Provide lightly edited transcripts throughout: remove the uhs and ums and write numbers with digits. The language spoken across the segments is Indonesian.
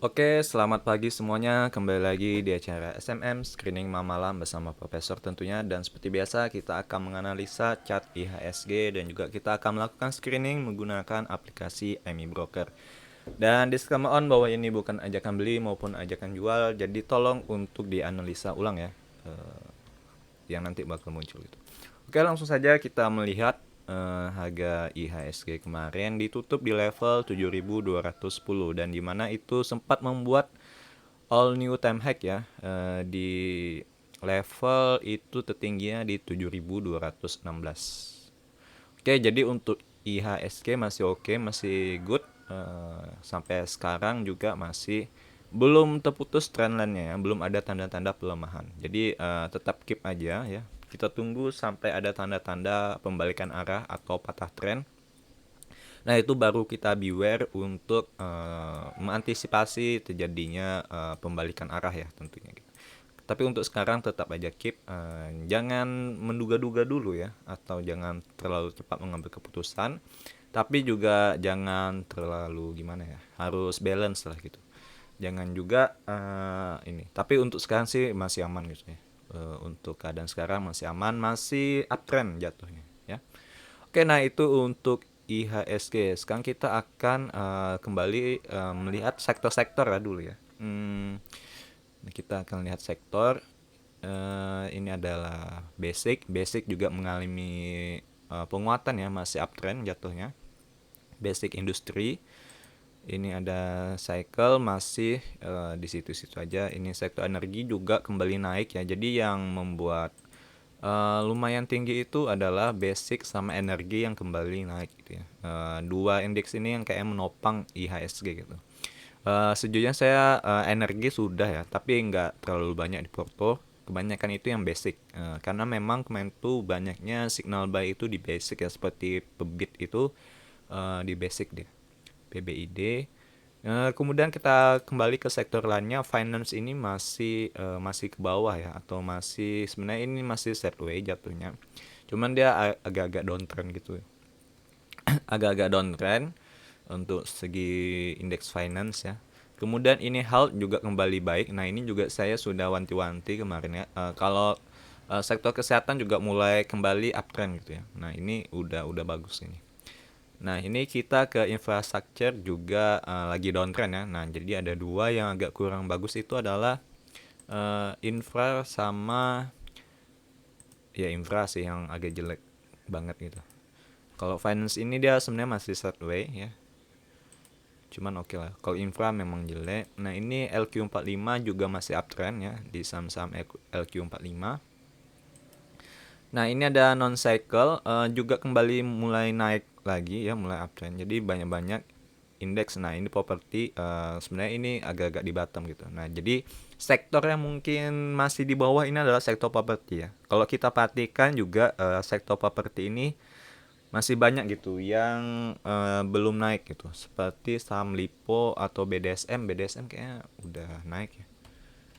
Oke, selamat pagi semuanya. Kembali lagi di acara SMM Screening Malam bersama Profesor tentunya. Dan seperti biasa kita akan menganalisa chart IHSG dan juga kita akan melakukan screening menggunakan aplikasi MI Broker. Dan disclaimer on bahwa ini bukan ajakan beli maupun ajakan jual, jadi tolong untuk dianalisa ulang ya, yang nanti bakal muncul gitu. Oke, langsung saja kita melihat harga IHSG kemarin ditutup di level 7.210 dan dimana itu sempat membuat all new time high ya, di level itu tertingginya di 7.216. Oke, jadi untuk IHSG masih oke, masih good. Sampai sekarang juga masih belum terputus trendline-nya ya, belum ada tanda-tanda pelemahan. Jadi tetap keep aja ya. Kita tunggu sampai ada tanda-tanda pembalikan arah atau patah trend. Nah, itu baru kita beware untuk mengantisipasi terjadinya pembalikan arah ya tentunya gitu. Tapi untuk sekarang tetap aja keep, jangan menduga-duga dulu ya, atau jangan terlalu cepat mengambil keputusan. Tapi juga jangan terlalu gimana ya, harus balance lah gitu. Jangan juga ini. Tapi untuk sekarang sih masih aman gitu ya. Untuk keadaan sekarang masih aman, masih uptrend jatuhnya ya. Oke, nah itu untuk IHSG. Sekarang kita akan kembali melihat sektor-sektor ya dulu ya. Kita akan lihat sektor. Ini adalah basic. Basic juga mengalami penguatan ya, masih uptrend jatuhnya. Basic industri. Ini ada cycle masih di situ-situ aja. Ini sektor energi juga kembali naik ya. Jadi yang membuat lumayan tinggi itu adalah basic sama energi yang kembali naik gitu ya. Dua indeks ini yang kayak menopang IHSG gitu. Sejujurnya saya energi sudah ya, tapi nggak terlalu banyak di porto. Kebanyakan itu yang basic, karena memang kemarin tuh banyaknya signal buy itu di basic ya, seperti PEBIT itu di basic dia, PBID. Kemudian kita kembali ke sektor lainnya, finance ini masih ke bawah ya, atau masih sebenarnya ini masih sideways jatuhnya. Cuman dia agak-agak downtrend gitu. Agak-agak downtrend untuk segi indeks finance ya. Kemudian ini health juga kembali baik. Nah, ini juga saya sudah wanti-wanti kemarin ya. Kalau sektor kesehatan juga mulai kembali uptrend gitu ya. Nah, ini udah bagus ini. Nah, ini kita ke infrastruktur juga lagi downtrend ya. Nah, jadi ada dua yang agak kurang bagus itu adalah infra sama ya infra sih yang agak jelek banget gitu. Kalau finance ini dia sebenarnya masih sideways ya. Cuman oke lah. Kalau infra memang jelek. Nah, ini LQ45 juga masih uptrend ya di saham-saham LQ45. Nah, ini ada non cycle juga kembali mulai naik lagi ya, mulai uptrend. Jadi banyak-banyak indeks. Nah, ini properti sebenarnya ini agak-agak di bottom gitu. Nah, jadi sektor yang mungkin masih di bawah ini adalah sektor properti ya. Kalau kita perhatikan juga sektor properti ini masih banyak gitu yang belum naik gitu. Seperti saham Lipo atau BDSM. BDSM kayaknya udah naik ya.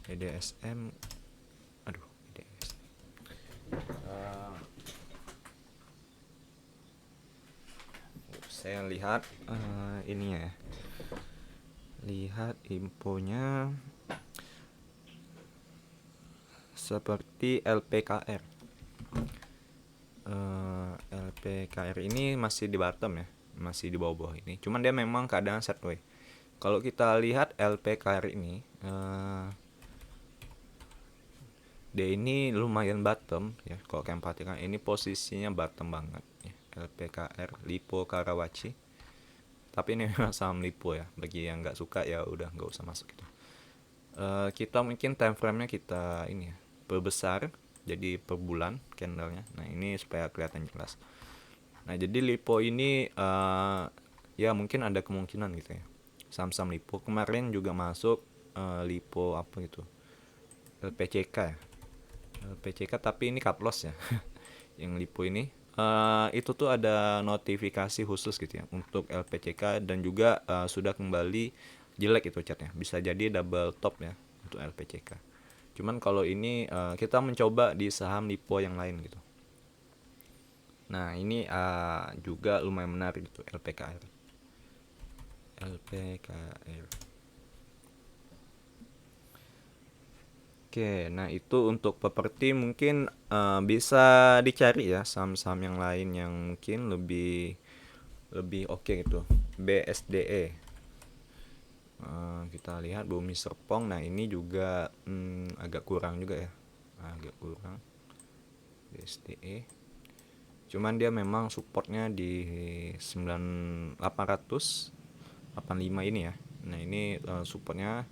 BDSM, aduh, BDSM. Saya lihat ininya ya. Lihat infonya seperti LPKR. LPKR ini masih di bottom ya, masih di bawah-bawah ini. Cuman dia memang keadaan sideways. Kalau kita lihat LPKR ini, dia ini lumayan bottom ya. Kalau kalian perhatikan ini posisinya bottom banget ya. LPKR Lipo Karawaci. Tapi ini memang saham Lipo ya. Bagi yang nggak suka ya udah nggak usah masuk gitu. Kita mungkin time frame-nya kita ini ya, perbesar jadi per bulan candlenya. Nah, ini supaya kelihatan jelas. Nah, jadi Lipo ini ya mungkin ada kemungkinan gitu ya. Saham-saham Lipo kemarin juga masuk, Lipo apa itu? LPCK ya. LPCK tapi ini cut loss ya. Yang Lipo ini itu tuh ada notifikasi khusus gitu ya untuk LPCK dan juga sudah kembali jelek itu catnya. Bisa jadi double top ya untuk LPCK. Cuman kalau ini kita mencoba di saham Lipo yang lain gitu. Nah, ini juga lumayan menarik gitu LPKR. LPKR. Oke, nah itu untuk properti mungkin bisa dicari ya saham-saham yang lain yang mungkin lebih lebih oke gitu. BSDE. Kita lihat Bumi Serpong. Nah, ini juga agak kurang juga ya. Agak kurang BSDE. Cuman dia memang supportnya di 9885 ini ya. Nah, ini supportnya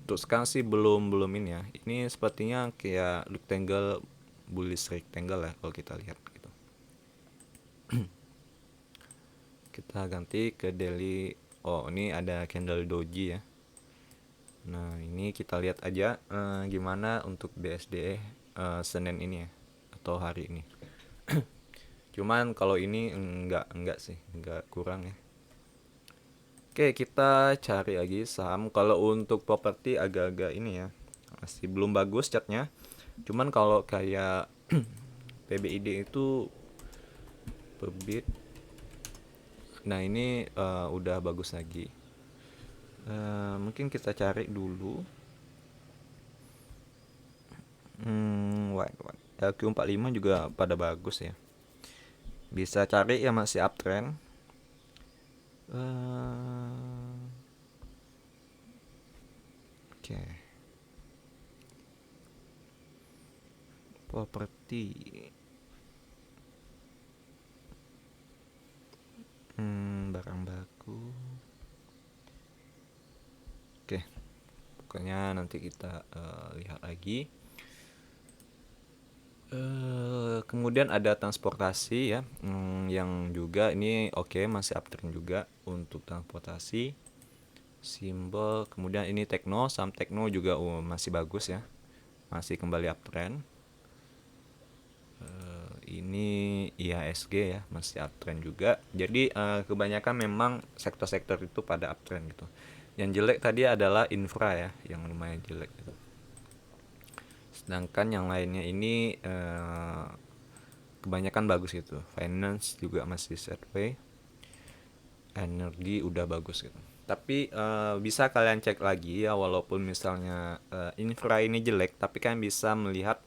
untuk sekarang sih belum belum ini ya. Ini sepertinya kayak rectangle, bullish rectangle ya kalau kita lihat gitu. Kita ganti ke daily. Oh, ini ada candle doji ya. Nah, ini kita lihat aja gimana untuk BSDE Senin ini ya, atau hari ini. Cuman kalau ini enggak sih, enggak, kurang ya. Oke, kita cari lagi saham. Kalau untuk properti agak-agak ini ya, masih belum bagus catnya. Cuman kalau kayak PBID itu Perbit. Nah, ini udah bagus lagi. Mungkin kita cari dulu. What? LQ45 juga pada bagus ya. Bisa cari ya, masih uptrend. Oke. Properti. Barang baku. Oke. Pokoknya nanti kita lihat lagi. Kemudian ada transportasi ya, yang juga ini oke, masih uptrend juga untuk transportasi. Simbol. Kemudian ini Tekno, saham Tekno juga masih bagus ya, masih kembali uptrend. Ini IHSG ya, masih uptrend juga. Jadi kebanyakan memang sektor-sektor itu pada uptrend gitu. Yang jelek tadi adalah infra ya, yang lumayan jelek gitu. Sedangkan yang lainnya ini kebanyakan bagus gitu. Finance juga masih sideways. Energi udah bagus gitu. Tapi bisa kalian cek lagi ya, walaupun misalnya infra ini jelek, tapi kalian bisa melihat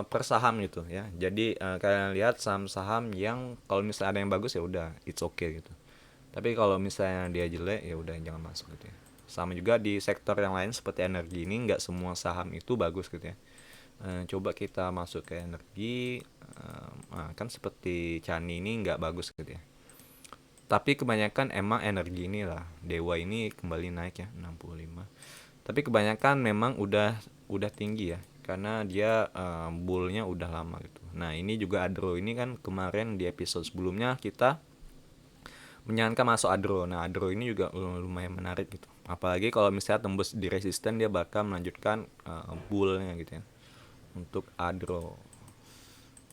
per saham gitu ya. Jadi kalian lihat saham-saham yang kalau misalnya ada yang bagus ya udah, it's okay gitu. Tapi kalau misalnya dia jelek ya udah, jangan masuk gitu ya. Sama juga di sektor yang lain seperti energi ini, nggak semua saham itu bagus gitu ya. Coba kita masuk ke energi, kan seperti Chani ini nggak bagus gitu ya. Tapi kebanyakan emang energi ini lah, Dewa ini kembali naik ya 65. Tapi kebanyakan memang udah tinggi ya, karena dia bullnya udah lama gitu. Nah, ini juga Adro ini kan kemarin di episode sebelumnya kita menyarankan masuk Adro. Nah, Adro ini juga lumayan menarik gitu. Apalagi kalau misalnya tembus di resisten, dia bakal melanjutkan bullnya gitu ya. Untuk Adro.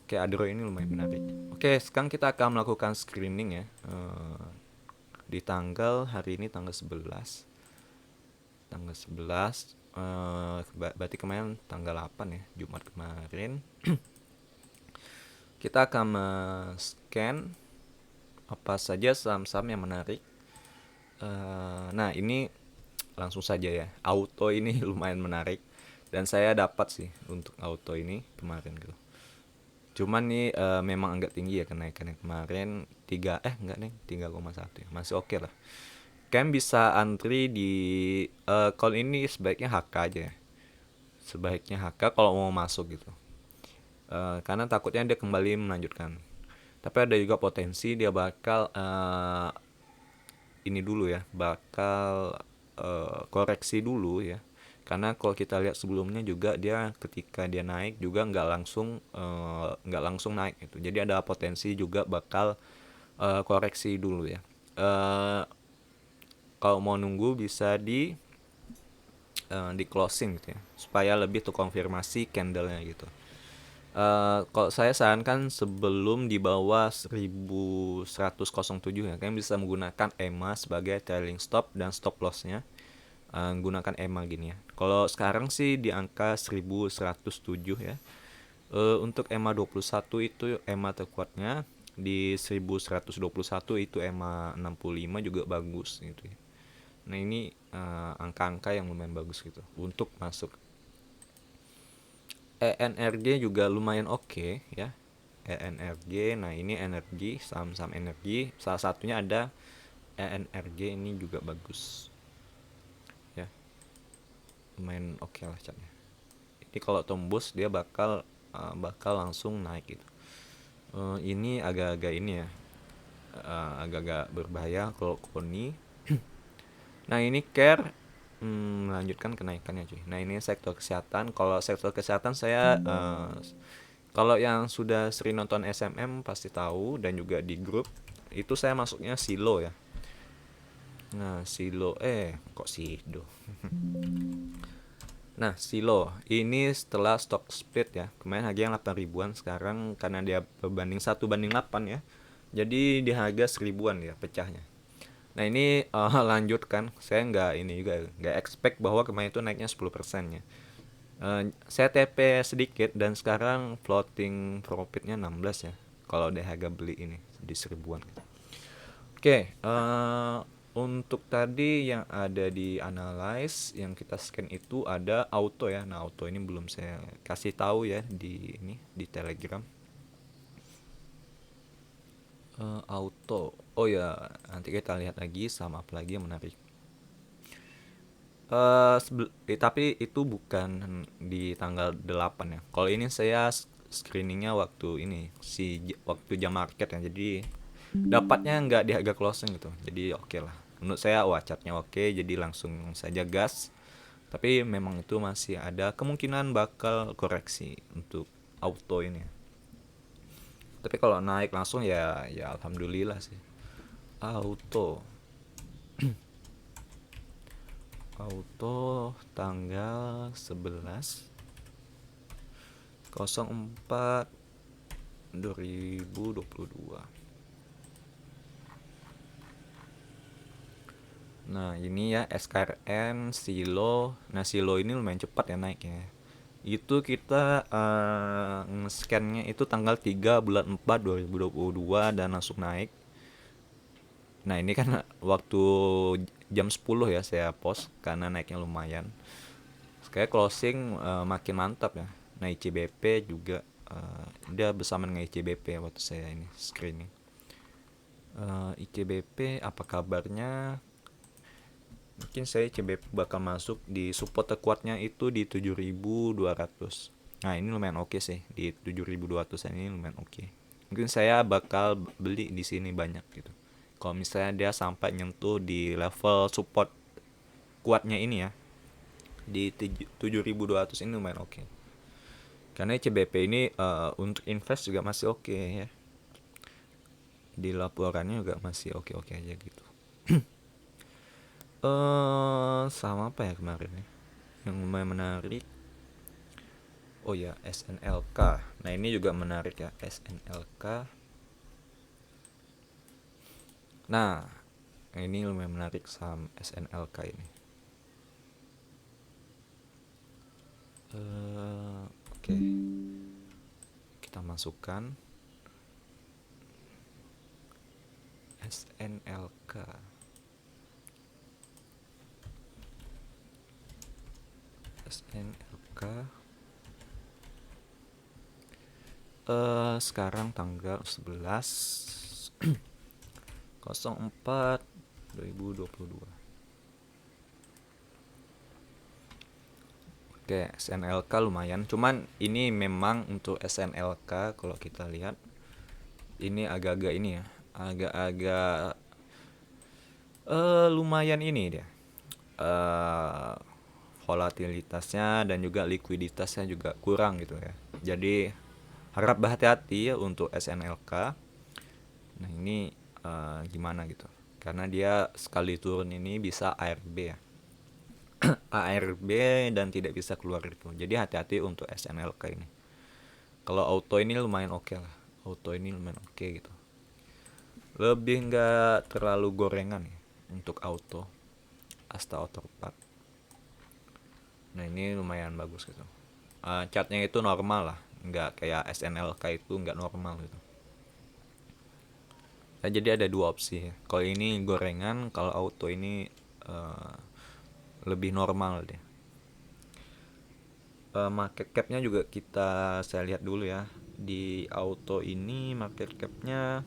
Oke, Adro ini lumayan menarik. Oke, sekarang kita akan melakukan screening ya. Di tanggal hari ini tanggal 11. Tanggal 11 berarti kemarin tanggal 8 ya, Jumat kemarin. Kita akan scan apa saja saham-saham yang menarik. Nah, ini langsung saja ya. Auto ini lumayan menarik dan saya dapat sih untuk auto ini kemarin gitu. Cuman nih memang agak tinggi ya kenaikannya kemarin 3 enggak nih 3,1 ya. Masih oke lah. Kalian bisa antri di kalau ini sebaiknya HK aja ya. Sebaiknya HK kalau mau masuk gitu. Karena takutnya dia kembali melanjutkan. Tapi ada juga potensi dia bakal ini dulu ya, bakal koreksi dulu ya. Karena kalau kita lihat sebelumnya juga dia ketika dia naik juga nggak langsung naik gitu. Jadi ada potensi juga bakal koreksi dulu ya. Kalau mau nunggu bisa di closing gitu ya, supaya lebih tuh konfirmasi candlenya gitu. Kalau saya sarankan sebelum di bawah 1107 ya, kalian bisa menggunakan EMA sebagai trailing stop dan stop lossnya. Gunakan EMA gini ya. Kalau sekarang sih di angka 1107 ya. Untuk EMA 21 itu EMA terkuatnya, di 1121 itu EMA 65 juga bagus gitu ya. Nah, ini angka-angka yang lumayan bagus gitu untuk masuk. ENRG juga lumayan oke ya. ENRG, nah ini energi, saham-saham energi, salah satunya ada ENRG, ini juga bagus ya, lumayan oke lah catnya. Ini kalau tembus dia bakal langsung naik gitu. Ini agak-agak ini ya, agak-agak berbahaya kalau Koni. Nah ini Care melanjutkan kenaikannya cuy. Nah ini sektor kesehatan. Kalau sektor kesehatan saya kalau yang sudah sering nonton SMM pasti tahu, dan juga di grup itu saya masuknya silo ya. Nah silo kok sido. Nah silo ini setelah stock split ya, kemarin harganya 8 ribuan, sekarang karena dia berbanding 1:8 ya, jadi di harga 1000-an ya pecahnya. Nah ini lanjutkan, saya nggak expect bahwa kemarin itu naiknya 10% ya. Saya TP sedikit dan sekarang floating profitnya 16 ya. Kalau di harga beli ini di 1000-an. Oke, untuk tadi yang ada di analyze yang kita scan itu ada auto ya. Nah auto ini belum saya kasih tahu ya di Telegram. Auto. Oh ya, nanti kita lihat lagi sama apa lagi yang menarik. Tapi itu bukan di tanggal 8 ya. Kalau ini saya screeningnya waktu ini waktu jam market ya. Jadi dapatnya nggak di harga closing gitu. Jadi oke lah. Menurut saya catnya oke, jadi langsung saja gas. Tapi memang itu masih ada kemungkinan bakal koreksi untuk auto ini. Tapi kalau naik langsung ya alhamdulillah sih. Auto. Auto tanggal 11 04 2022. Nah ini ya SKRN Silo. Nah Silo ini lumayan cepat ya naiknya. Itu kita nge-scan-nya itu tanggal 3 bulan 4 2022 dan langsung naik. Nah ini kan waktu jam 10 ya saya post karena naiknya lumayan. Kayak closing makin mantap ya. Nah ICBP juga dia bersama dengan ICBP waktu saya ini screening. ICBP apa kabarnya? Mungkin saya ICBP bakal masuk di support terkuatnya itu di 7.200. Nah ini lumayan oke sih, di 7.200 ini lumayan oke. Mungkin saya bakal beli di sini banyak gitu. Kalau misalnya dia sampai nyentuh di level support kuatnya ini ya, di 7.200 ini lumayan oke. Karena CBP ini untuk invest juga masih oke ya. Di laporannya juga masih oke-oke aja gitu. Sama apa ya kemarin ya? Yang lumayan menarik. Oh ya, SNLK. Nah, ini juga menarik ya, SNLK. Nah, ini lumayan menarik saham SNLK ini. Oke. Kita masukkan SNLK. SNLK. Sekarang tanggal 11 04 2022. Oke, SNLK lumayan. Cuman ini memang untuk SNLK kalau kita lihat ini agak-agak ini ya, agak-agak lumayan ini dia. Volatilitasnya dan juga likuiditasnya juga kurang gitu ya. Jadi harap berhati-hati ya untuk SNLK. Nah ini gimana gitu? Karena dia sekali turun ini bisa ARB ya. ARB dan tidak bisa keluar itu. Jadi hati-hati untuk SNLK ini. Kalau auto ini lumayan oke lah. Auto ini lumayan oke gitu. Lebih nggak terlalu gorengan ya untuk auto. Asta Auto Park. Nah ini lumayan bagus gitu. Chartnya itu normal lah, nggak kayak SNLK itu nggak normal gitu. Nah, jadi ada dua opsi ya. Kalau ini gorengan, kalau auto ini lebih normal deh. Market capnya juga saya lihat dulu ya. Di auto ini market capnya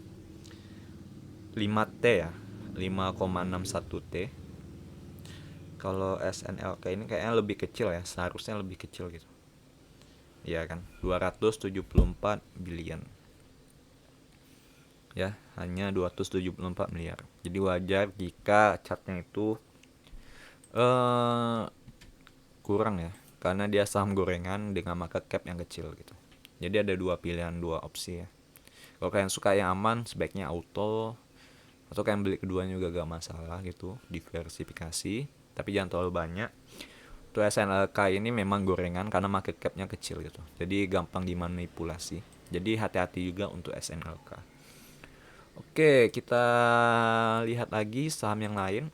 5T ya, 5,61 T. Kalau SNLK ini kayaknya lebih kecil ya, seharusnya lebih kecil gitu. Iya kan, 274 billion. Ya, hanya 274 miliar. Jadi wajar jika chartnya itu eh kurang ya, karena dia saham gorengan dengan market cap yang kecil gitu. Jadi ada dua pilihan, dua opsi ya. Kalau kalian suka yang aman, sebaiknya auto, atau kalian beli keduanya juga gak masalah gitu, diversifikasi, tapi jangan terlalu banyak. Tuh SNLK ini memang gorengan karena market capnya kecil gitu, jadi gampang dimanipulasi. Jadi hati-hati juga untuk SNLK. Oke, kita lihat lagi saham yang lain.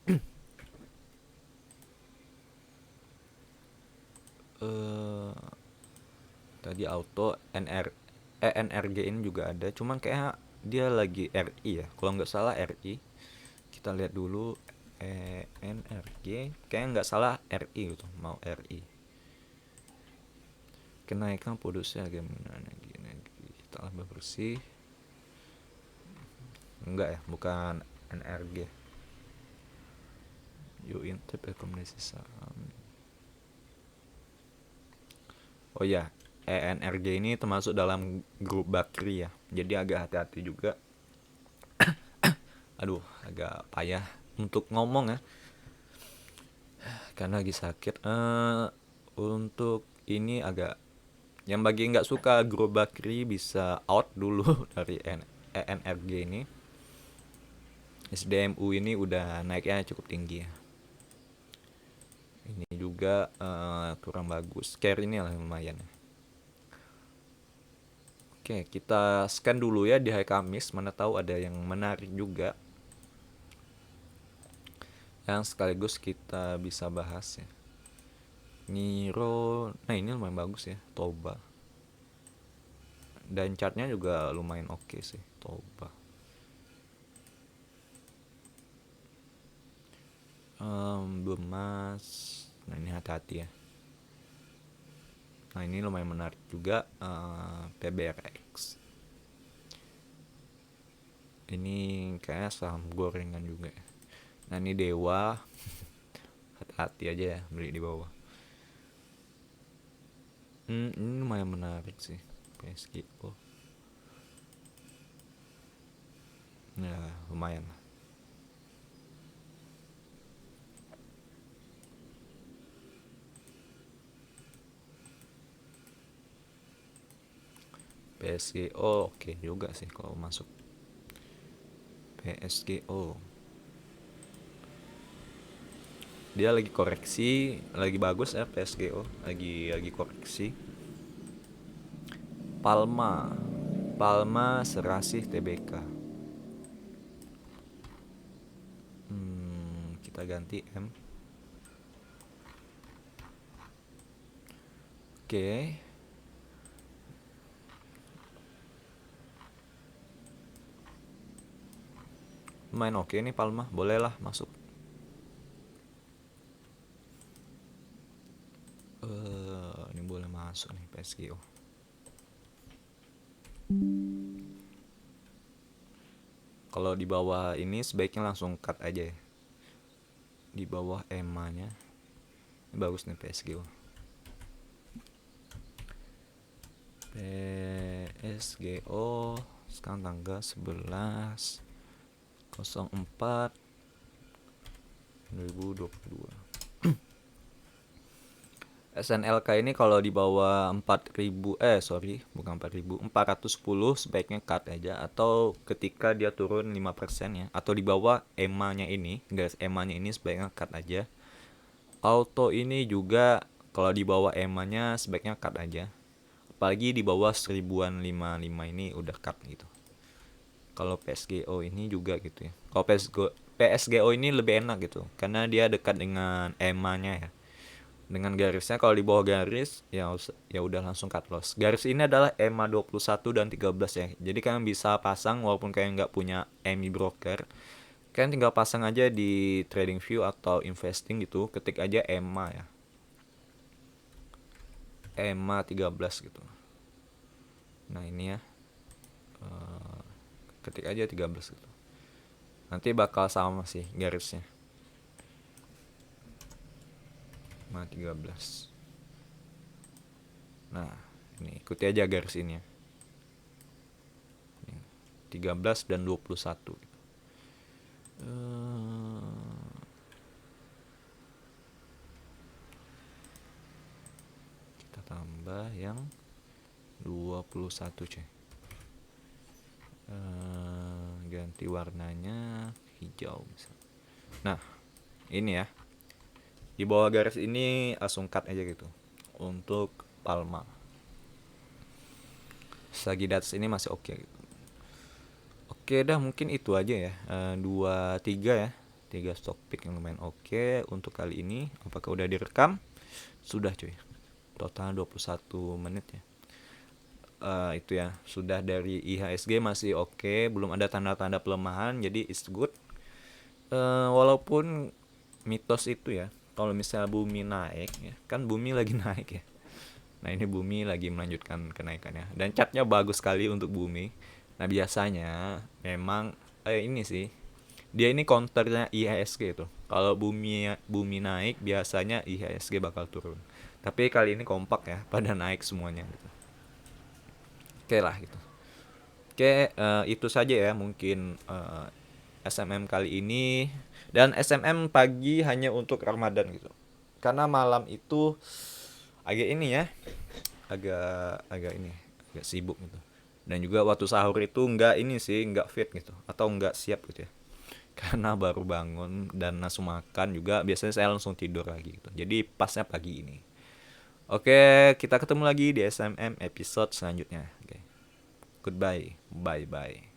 eh Tadi auto NRG ini juga ada, cuman kayak dia lagi RI ya, kalau nggak salah RI. Kita lihat dulu. NRG kayak nggak salah RI gitu, mau RI. Kenaikan produksi agak gini, kita tambah bersih. Enggak ya, bukan NRG. Intip rekomendasi saham. Oh ya, ENRG ini termasuk dalam grup Bakri ya, jadi agak hati-hati juga. Aduh, agak payah untuk ngomong ya, karena lagi sakit. Untuk ini agak, yang bagi nggak suka grup Bakri bisa out dulu dari ENRG ini. SDMU ini udah naiknya cukup tinggi ya. Ini juga kurang bagus. Care ini lah lumayan ya. Oke, kita scan dulu ya di hari Kamis. Mana tahu ada yang menarik juga yang sekaligus kita bisa bahas ya. Niro, nah ini lumayan bagus ya, Toba. Dan chartnya juga lumayan oke sih, Toba. Bemas, nah ini hati-hati ya. Nah ini lumayan menarik juga, PBRX. Ini kayak saham gorengan juga ya. Nah ini Dewa, hati-hati aja ya beli di bawah. Ini lumayan menarik sih, PSGO. Ya lumayan lah. PSGO oke juga sih kalau masuk. PSGO dia lagi koreksi, lagi bagus ya. PSGO lagi koreksi. Palma Serasih Tbk. Kita ganti M. Oke. Main oke nih Palma, bolehlah masuk. Ini boleh masuk nih PSGO. Kalau di bawah ini sebaiknya langsung cut aja ya. Di bawah EMA-nya. Ini bagus nih PSGO. PSGO sekarang tanggal 11/04/2022. SNLK ini kalau di bawah 4.000, bukan 4.000, 410 sebaiknya cut aja, atau ketika dia turun 5% ya, atau di bawah EMA-nya ini, garis EMA-nya ini sebaiknya cut aja. Auto ini juga kalau di bawah EMA-nya sebaiknya cut aja. Apalagi di bawah 1055 ini udah cut gitu. Kalau PSGO ini juga gitu ya. Kalau PSGO ini lebih enak gitu karena dia dekat dengan EMA-nya ya. Dengan garisnya kalau di bawah garis ya udah langsung cut loss. Garis ini adalah EMA 21 dan 13 ya. Jadi kalian bisa pasang walaupun kalian nggak punya EMI broker. Kalian tinggal pasang aja di TradingView atau investing gitu, ketik aja EMA ya. EMA 13 gitu. Nah ini ya, ketik aja 13 gitu. Nanti bakal sama sih garisnya. EMA 13. Nah ini ikuti aja garis ini ya. 13 dan 21 gitu. Kita tambah yang 21 coy. Ganti warnanya hijau misalnya. Nah ini ya, di bawah garis ini langsung cut aja gitu untuk palma. Sagi di atas ini masih oke gitu. Oke dah, mungkin itu aja ya. 2 3 ya. 3 stock pick yang lumayan oke untuk kali ini. Apakah udah direkam? Sudah cuy. Total 21 menit ya. Itu ya, sudah dari IHSG masih oke, belum ada tanda-tanda pelemahan, jadi it's good. Walaupun mitos itu ya, kalau misalnya bumi naik ya, kan bumi lagi naik ya. Nah ini bumi lagi melanjutkan kenaikannya, dan chartnya bagus sekali untuk bumi. Nah biasanya memang ini sih, dia ini counternya IHSG itu. Kalau bumi naik biasanya IHSG bakal turun. Tapi kali ini kompak ya, pada naik semuanya gitu. Oke lah gitu. Oke, itu saja ya mungkin SMM kali ini, dan SMM pagi hanya untuk Ramadan gitu. Karena malam itu agak ini ya, agak ini, agak sibuk gitu. Dan juga waktu sahur itu nggak ini sih, nggak fit gitu, atau nggak siap gitu ya. Karena baru bangun dan langsung makan juga, biasanya saya langsung tidur lagi gitu. Jadi pasnya pagi ini. Oke, kita ketemu lagi di SMM episode selanjutnya. Oke. Goodbye. Bye bye.